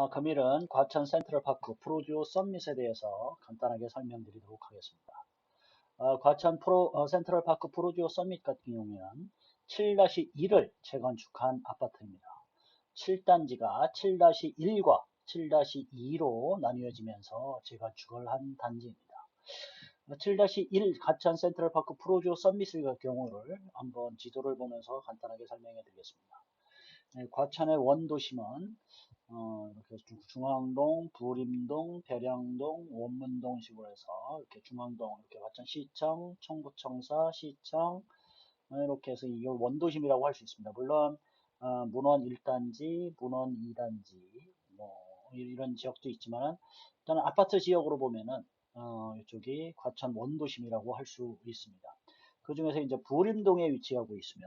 금일은 과천 센트럴파크 프로듀오 썸밋에 대해서 간단하게 설명드리도록 하겠습니다. 과천 센트럴파크 프로듀오 썸밋 같은 경우에는 7-1을 재건축한 아파트입니다. 7단지가 7-1과 7-2로 나뉘어지면서 재건축을 한 단지입니다. 7-1 과천 센트럴파크 프로듀오 썸밋의 경우를 한번 지도를 보면서 간단하게 설명해 드리겠습니다. 과천의 원도심은 이렇게 중앙동, 부림동, 배량동, 원문동 식으로 해서 이렇게 중앙동, 이렇게 과천시청, 청구청사, 시청 이렇게 해서 이걸 원도심이라고 할 수 있습니다. 물론 문원 1단지, 문원 2단지 뭐 이런 지역도 있지만 일단 아파트 지역으로 보면은 이쪽이 과천 원도심이라고 할 수 있습니다. 그 중에서 이제 부림동에 위치하고 있으며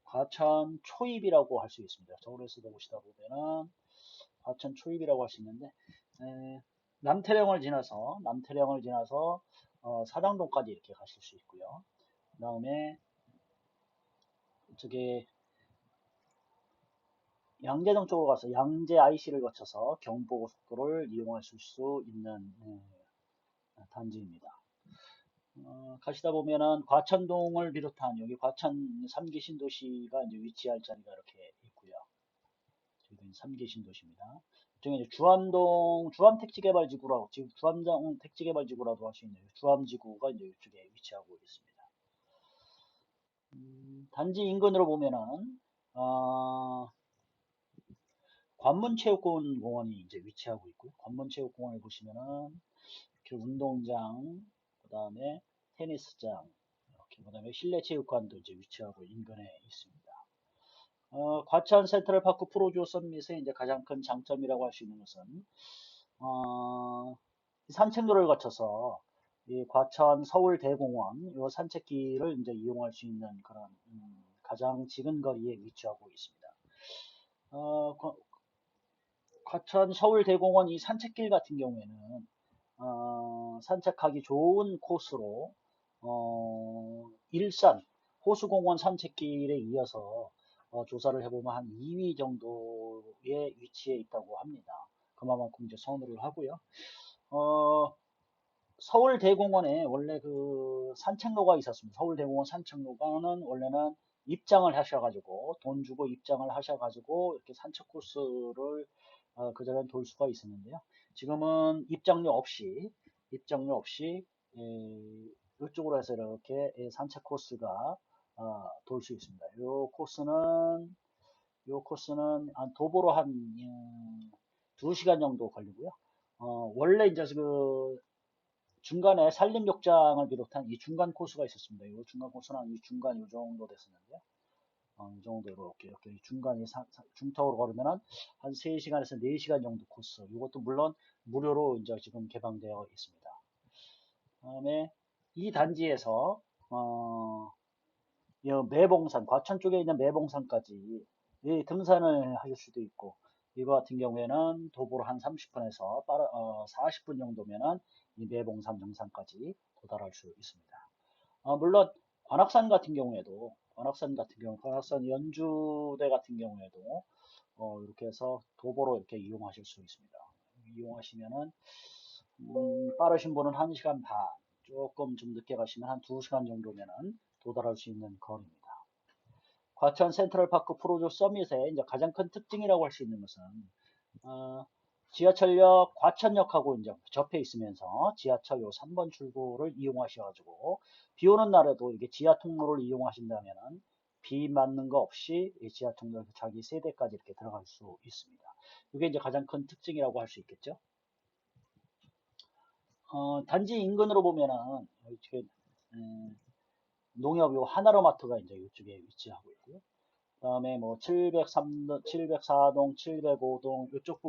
과천 초입이라고 할 수 있습니다. 서울에서 보시다 보면은 과천 초입이라고 할 수 있는데 남태령을 지나서 사당동까지 이렇게 가실 수 있고요. 그 다음에 저기 양재동 쪽으로 가서 양재 IC를 거쳐서 경부고속도로를 이용하실 수 있는 단지입니다. 가시다 보면은 과천동을 비롯한 여기 과천 3기 신도시가 이제 위치할 자리가 이렇게 있고요. 저희도 3기 신도시입니다. 이쪽에 이제 주암택지개발지구라고, 지금 주암장 택지개발지구라고 할 수 있는 주암지구가 이제 이쪽에 위치하고 있습니다. 단지 인근으로 보면은, 관문체육공원이 이제 위치하고 있고요. 관문체육공원을 보시면은, 이렇게 운동장, 그 다음에 테니스장, 이렇게, 그 다음에 실내체육관도 이제 위치하고 인근에 있습니다. 과천 센트럴파크 프로듀오 썸밋의 이제 가장 큰 장점이라고 할 수 있는 것은, 산책로를 거쳐서 이 과천 서울대공원 요 산책길을 이제 이용할 수 있는 그런 가장 지근거리에 위치하고 있습니다. 과천 서울대공원 이 산책길 같은 경우에는 산책하기 좋은 코스로 일산 호수공원 산책길에 이어서 조사를 해보면 한 2위 정도의 위치에 있다고 합니다. 그만큼 이제 선호를 하고요. 서울대공원에 원래 그 산책로가 있었습니다. 서울대공원 산책로가는 원래는 입장을 하셔가지고 돈 주고 입장을 하셔가지고 이렇게 산책 코스를 그전엔 돌 수가 있었는데요. 지금은 입장료 없이 이쪽으로 해서 이렇게 산책 코스가 돌 수 있습니다. 요 코스는 도보로 한 2시간 정도 걸리고요. 원래 이제 그 중간에 산림욕장을 비롯한 이 중간 코스가 있었습니다. 이 중간 코스는 이 중간 요 정도 됐었는데요. 이 정도 이렇게 중간이 중턱으로 걸으면은 한 3시간에서 4시간 정도 코스. 이것도 물론 무료로 이제 지금 개방되어 있습니다. 다음에 이 단지에서 이 매봉산, 과천 쪽에 있는 매봉산까지 등산을 하실 수도 있고, 이거 같은 경우에는 도보로 한 30분에서 40분 정도면은 이 매봉산 정상까지 도달할 수 있습니다. 물론 관악산 연주대 같은 경우에도 이렇게 해서 도보로 이렇게 이용하실 수 있습니다. 이용하시면은 빠르신 분은 1시간 반, 조금 좀 늦게 가시면 한 2시간 정도면은 도달할 수 있는 거리입니다. 과천 센트럴파크 프로듀오 서밋의 이제 가장 큰 특징이라고 할 수 있는 것은 지하철역 과천역하고 이제 접해 있으면서 지하철 요 3번 출구를 이용하셔가지고 비 오는 날에도 이게 지하 통로를 이용하신다면은 비 맞는 거 없이 지하 통로 자기 세대까지 이렇게 들어갈 수 있습니다. 이게 이제 가장 큰 특징이라고 할 수 있겠죠. 단지 인근으로 보면은 이렇게 농협 요 하나로마트가 이제 이쪽에 위치하고 있고요. 그 다음에 뭐 704동, 705동 이쪽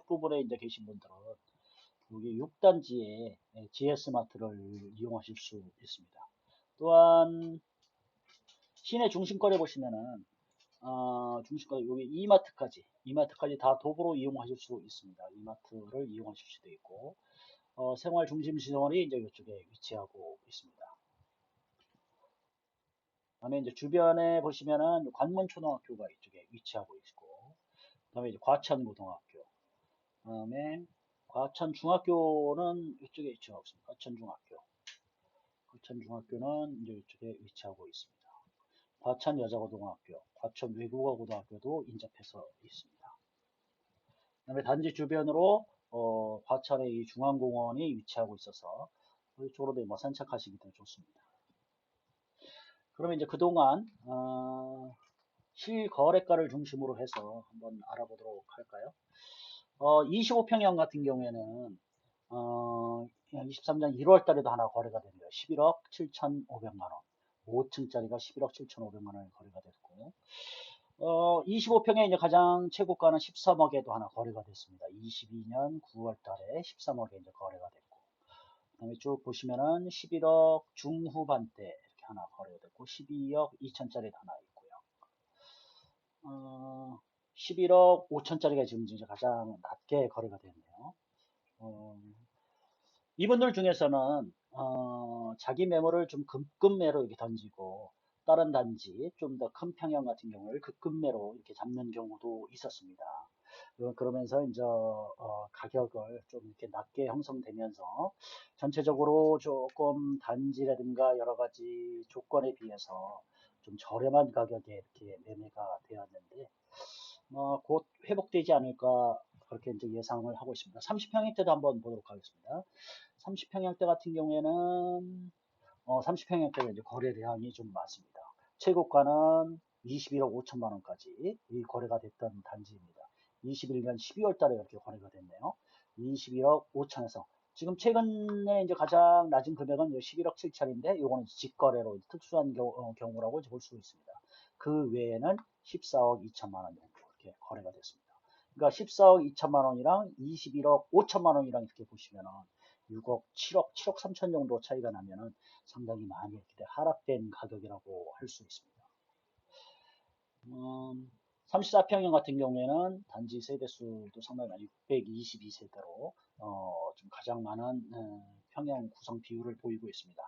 부분에 이제 계신 분들은 여기 6단지에 GS마트를 이용하실 수 있습니다. 또한 시내 중심거리 보시면은 중심거리 여기 이마트까지 다 도보로 이용하실 수 있습니다. 이마트를 이용하실 수도 있고 생활 중심 시설이 이제 이쪽에 위치하고 있습니다. 다음에 이제 주변에 보시면은 관문초등학교가 이쪽에 위치하고 있고 그다음에 이제 과천고등학교. 그다음에 과천중학교는 이쪽에 위치하고 있습니다. 과천중학교. 과천중학교는 이제 이쪽에 위치하고 있습니다. 과천여자고등학교, 과천외국어고등학교도 인접해서 있습니다. 그다음에 단지 주변으로 과천의 이 중앙공원이 위치하고 있어서 이쪽으로도 뭐 산책하시기도 좋습니다. 그러면 이제 그동안 실거래가를 중심으로 해서 한번 알아보도록 할까요? 25평형 같은 경우에는 23년 1월 달에도 하나 거래가 됩니다. 11억 7,500만 원. 5층짜리가 11억 7,500만 원에 거래가 됐고, 25평에 이제 가장 최고가는 13억에도 하나 거래가 됐습니다. 22년 9월 달에 13억에 이제 거래가 됐고, 그다음에 쭉 보시면은 11억 중후반대 이렇게 하나 거래가 됐고, 12억 2천짜리도 하나 있고요. 11억 5천짜리가 지금 이제 가장 낮게 거래가 됐네요. 이분들 중에서는 자기 매물을 좀 급매로 이렇게 던지고 다른 단지 좀 더 큰 평형 같은 경우를 급매로 이렇게 잡는 경우도 있었습니다. 그러면서 이제 가격을 좀 이렇게 낮게 형성되면서 전체적으로 조금 단지라든가 여러 가지 조건에 비해서 좀 저렴한 가격에 이렇게 매매가 되었는데 곧 회복되지 않을까 그렇게 이제 예상을 하고 있습니다. 30평형대도 한번 보도록 하겠습니다. 30평형대 같은 경우에는 30평형대가 이제 거래량이 좀 많습니다. 최고가는 21억 5천만 원까지 이 거래가 됐던 단지입니다. 21년 12월 달에 이렇게 거래가 됐네요. 21억 5천에서 지금 최근에 이제 가장 낮은 금액은 11억 7천인데 이거는 직거래로 특수한 경우라고 볼 수 있습니다. 그 외에는 14억 2천만 원 정도 이렇게 거래가 됐습니다. 그러니까 14억 2천만 원이랑 21억 5천만 원이랑 이렇게 보시면은 6억, 7억, 7억 3천 정도 차이가 나면은 상당히 많이 이렇게 하락된 가격이라고 할 수 있습니다. 34평형 같은 경우에는 단지 세대수도 상당히 많이 622세대로 좀 가장 많은 평형 구성 비율을 보이고 있습니다.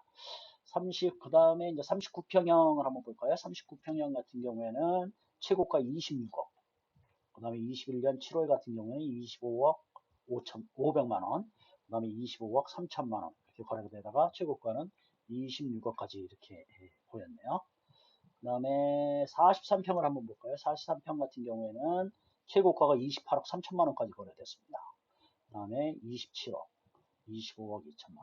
그 다음에 이제 39평형을 한번 볼까요? 39평형 같은 경우에는 최고가 26억. 그 다음에 21년 7월 같은 경우에는 25억 500만 원. 그 다음에 25억 3천만 원. 이렇게 거래가 되다가 최고가는 26억까지 이렇게 보였네요. 그 다음에 43평을 한번 볼까요? 43평 같은 경우에는 최고가가 28억 3천만 원까지 거래됐습니다. 그 다음에 27억, 25억 2천만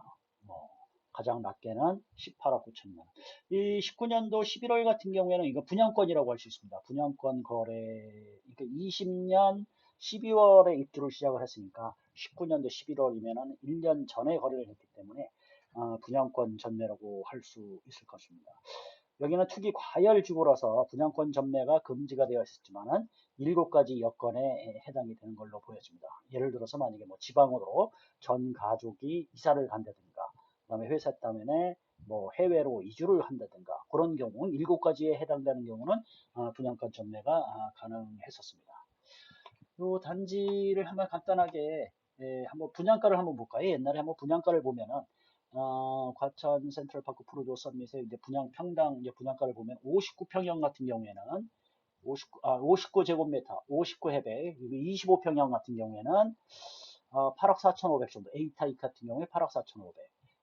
원. 가장 낮게는 18억 9천만 원. 이 19년도 11월 같은 경우에는 이거 분양권이라고 할 수 있습니다. 분양권 거래, 그러니까 20년 12월에 입주를 시작을 했으니까 19년도 11월이면은 1년 전에 거래를 했기 때문에 분양권 전매라고 할 수 있을 것입니다. 여기는 투기 과열지구라서 분양권 전매가 금지가 되어 있었지만은 7가지 여건에 해당이 되는 걸로 보여집니다. 예를 들어서 만약에 뭐 지방으로 전 가족이 이사를 간다든가, 그 다음에 회사 때문에 뭐 해외로 이주를 한다든가, 그런 경우는 7가지에 해당되는 경우는 분양권 전매가 가능했었습니다. 이 단지를 한번 간단하게 한번 분양가를 한번 볼까요? 옛날에 한번 분양가를 보면은 과천 센트럴파크 프루조 서밋의 이제 평당 이제 분양가를 보면 59평형 같은 경우에는 59제곱미터, 59해배, 25평형 같은 경우에는 8억 4,500 정도, A타입 같은 경우에 8억 4,500,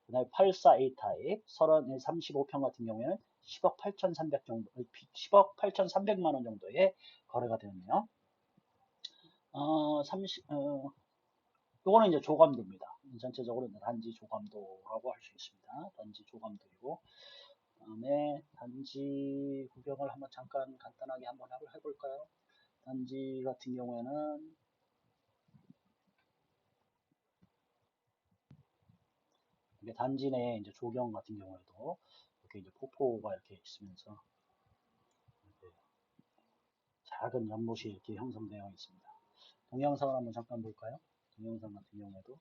그 다음에 84 A타입, 35평 같은 경우에는 10억 8,300 정도, 10억 8,300만 원 정도의 거래가 되었네요. 요거는 이제 조감도입니다. 전체적으로 단지 조감도라고 할 수 있습니다. 단지 조감도이고, 그다음에 단지 구경을 한번 잠깐 간단하게 한번 해볼까요? 단지 같은 경우에는 이게 단지 내에 이제 조경 같은 경우에도 이렇게 이제 폭포가 이렇게 있으면서 이렇게 작은 연못이 이렇게 형성되어 있습니다. 동영상을 한번 잠깐 볼까요? 동영상 같은 경우에도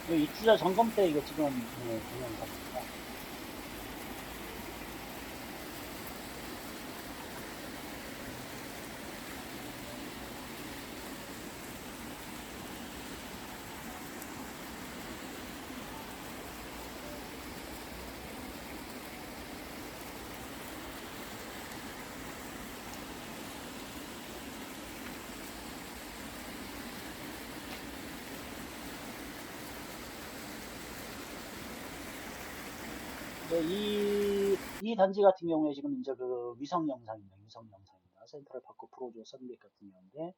이 입주자 점검 때 이거 찍은 동영상입니다. 네, 이 단지 같은 경우에 지금 이제 그 위성 영상입니다. 위성 영상입니다. 센트럴파크 프로듀어 선택 같은 경우인데,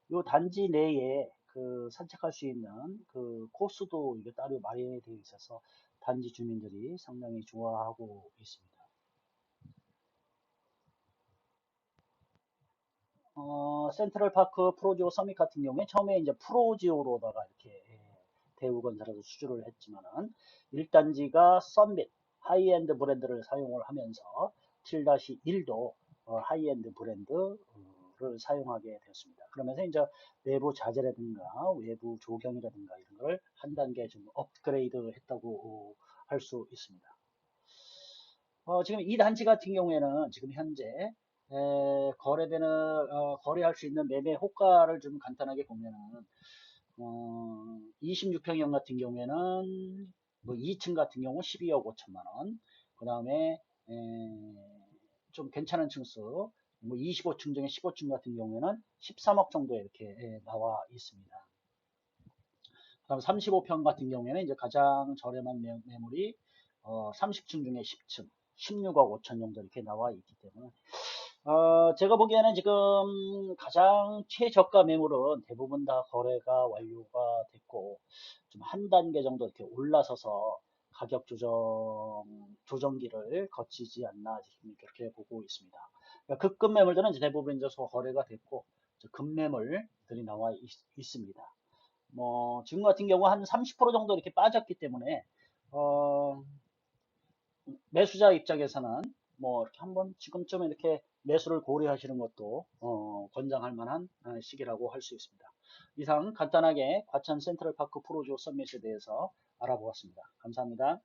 이 단지 내에 그 산책할 수 있는 그 코스도 이게 따로 마련이 되어 있어서 단지 주민들이 상당히 좋아하고 있습니다. 센트럴파크 프로지오 서밋 같은 경우에 처음에 이제 프로지오로다가 이렇게 대우건설에서 수주를 했지만은 1단지가 썸밋 하이엔드 브랜드를 사용을 하면서 7-1도 하이엔드 브랜드를 사용하게 되었습니다. 그러면서 이제 내부 자재라든가 외부 조경이라든가 이런 걸 한 단계 좀 업그레이드 했다고 할 수 있습니다. 지금 이 단지 같은 경우에는 지금 현재 거래되는 거래할 수 있는 매매 호가를 좀 간단하게 보면은 26평형 같은 경우에는 뭐 2층 같은 경우 12억 5천만 원, 그 다음에 좀 괜찮은 층수 뭐 25층 중에 15층 같은 경우에는 13억 정도 이렇게 나와 있습니다. 그다음 35평 같은 경우에는 이제 가장 저렴한 매물이 30층 중에 10층 16억 5천 정도 이렇게 나와 있기 때문에 제가 보기에는 지금 가장 최저가 매물은 대부분 다 거래가 완료가 됐고 좀 한 단계 정도 이렇게 올라서서 가격 조정기를 거치지 않나 지금 그렇게 보고 있습니다. 그러니까 급급 매물들은 이제 대부분 이제 거래가 됐고 급매물들이 나와 있습니다. 뭐 지금 같은 경우 한 30% 정도 이렇게 빠졌기 때문에 어, 매수자 입장에서는 뭐 이렇게 한번 지금쯤 이렇게 매수를 고려하시는 것도 권장할 만한 시기라고 할 수 있습니다. 이상 간단하게 과천 센트럴파크 프로지오 서밋에 대해서 알아보았습니다. 감사합니다.